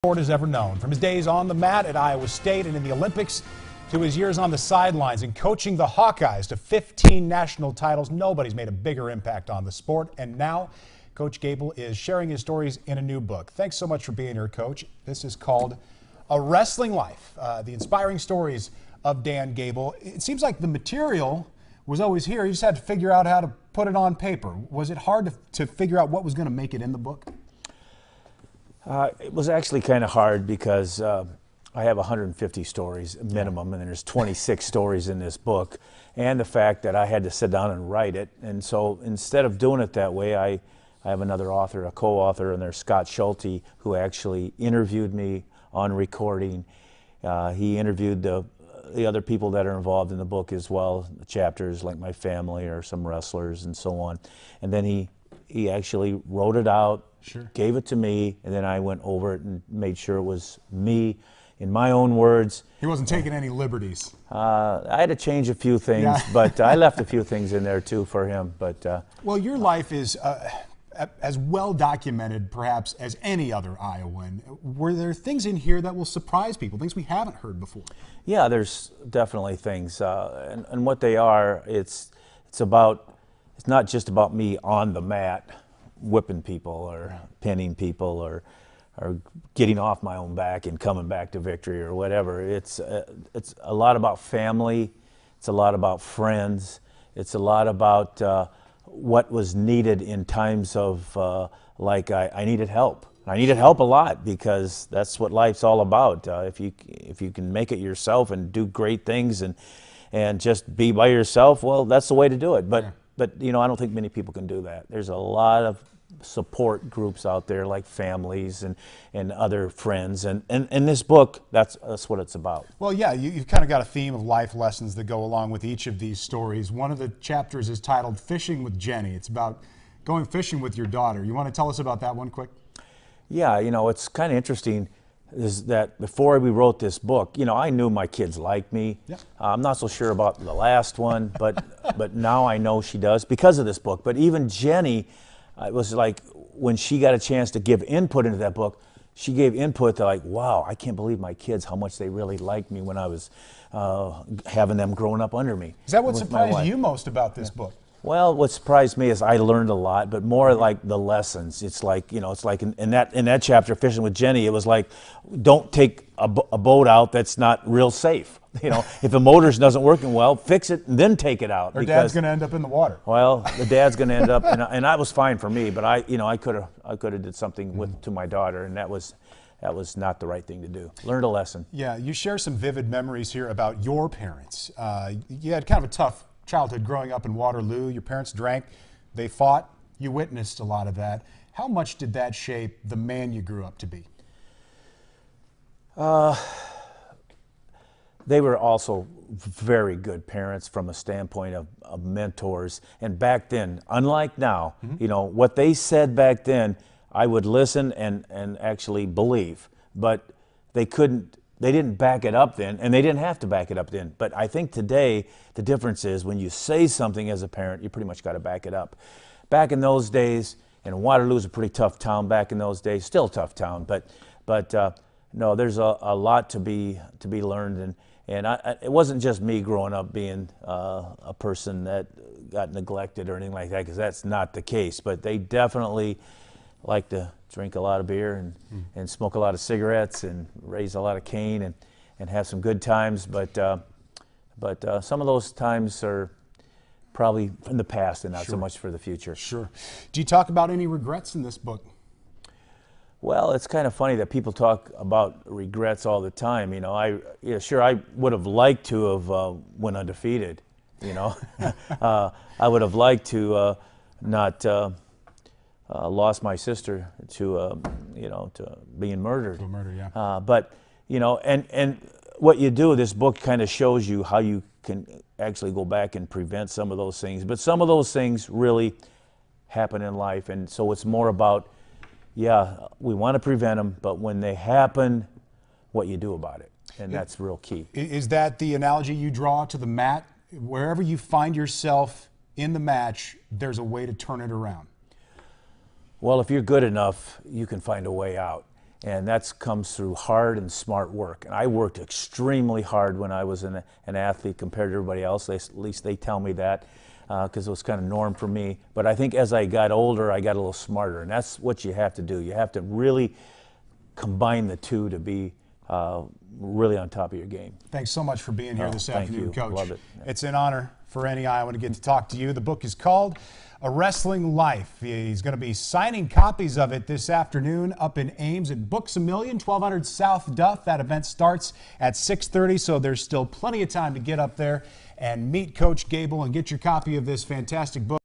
Sport has ever known. From his days on the mat at Iowa State and in the Olympics to his years on the sidelines and coaching the Hawkeyes to 15 national titles, nobody's made a bigger impact on the sport. And now Coach Gable is sharing his stories in a new book. Thanks so much for being here, Coach. This is called A Wrestling Life, the inspiring stories of Dan Gable. It seems like the material was always here. You just had to figure out how to put it on paper. Was it hard to figure out what was going to make it in the book? It was actually kind of hard because I have 150 stories minimum, and there's 26 stories in this book, and the fact that I had to sit down and write it. And so instead of doing it that way, I have another author, a co-author, and there's Scott Schulte, who actually interviewed me on recording. He interviewed the other people that are involved in the book as well, the chapters like my family or some wrestlers and so on. And then he actually wrote it out, sure, gave it to me, and then I went over it and made sure it was me in my own words. He wasn't taking any liberties. I had to change a few things, yeah. But I left a few things in there too for him. But well, your life is as well documented perhaps as any other Iowan. Were there things in here that will surprise people, things we haven't heard before? Yeah, there's definitely things, and what they are, it's not just about me on the mat whipping people or pinning people or getting off my own back and coming back to victory or whatever. It's a lot about family. It's a lot about friends. It's a lot about what was needed in times of like I needed help. I needed help a lot because that's what life's all about. If you can make it yourself and do great things and just be by yourself, well, that's the way to do it. But you know, I don't think many people can do that. There's a lot of support groups out there, like families and other friends, and in this book, that's what it's about. Well, yeah, you've kind of got a theme of life lessons that go along with each of these stories. One of the chapters is titled Fishing with Jenny. It's about going fishing with your daughter. You want to tell us about that one quick? Yeah, you know, it's kind of interesting is that before we wrote this book, you know, I knew my kids liked me. Yeah. I'm not so sure about the last one, but now I know she does because of this book. But even Jenny, it was like when she got a chance to give input into that book, she gave input to like, wow, I can't believe my kids, how much they really liked me when I was having them growing up under me. Is that what surprised you most about this book? Well, what surprised me is I learned a lot, but more like the lessons. It's like, you know, it's like in that chapter, Fishing with Jenny, it was like, don't take a boat out that's not real safe. You know, if the motor's doesn't working well, fix it and then take it out. Or dad's going to end up in the water. Well, the dad's going to end up, and that was fine for me, but I could have did something to my daughter, and that was not the right thing to do. Learned a lesson. Yeah, you share some vivid memories here about your parents. You had kind of a tough childhood growing up in Waterloo. Your parents drank, they fought, you witnessed a lot of that. How much did that shape the man you grew up to be? They were also very good parents from a standpoint of mentors. And back then, unlike now, you know, what they said back then, I would listen and actually believe. But they didn't back it up then, and they didn't have to back it up then. But I think today, the difference is when you say something as a parent, you pretty much got to back it up. Back in those days, and Waterloo's a pretty tough town back in those days, still a tough town, but no, there's a lot to be learned, and it wasn't just me growing up being a person that got neglected or anything like that, because that's not the case. But they definitely like to drink a lot of beer and smoke a lot of cigarettes and raise a lot of cane and have some good times. But some of those times are probably in the past and not so much for the future. Sure. Do you talk about any regrets in this book? Well, it's kind of funny that people talk about regrets all the time. You know, I would have liked to have went undefeated. You know, I would have liked to not lost my sister to being murdered. To murder, yeah. But you know, and what you do, this book kind of shows you how you can actually go back and prevent some of those things. But some of those things really happen in life, and so it's more about, yeah, we want to prevent them, but when they happen, what you do about it, and that's real key. Is that the analogy you draw to the mat? Wherever you find yourself in the match, there's a way to turn it around. Well, if you're good enough, you can find a way out. And that comes through hard and smart work. And I worked extremely hard when I was an athlete compared to everybody else. At least they tell me that, because it was kind of norm for me. But I think as I got older, I got a little smarter. And that's what you have to do. You have to really combine the two to be really on top of your game. Thanks so much for being here this afternoon, Coach. Love it. It's an honor for any Iowa to get to talk to you. The book is called A Wrestling Life. He's going to be signing copies of it this afternoon up in Ames at Books A Million, 1200 South Duff. That event starts at 6:30, so there's still plenty of time to get up there and meet Coach Gable and get your copy of this fantastic book.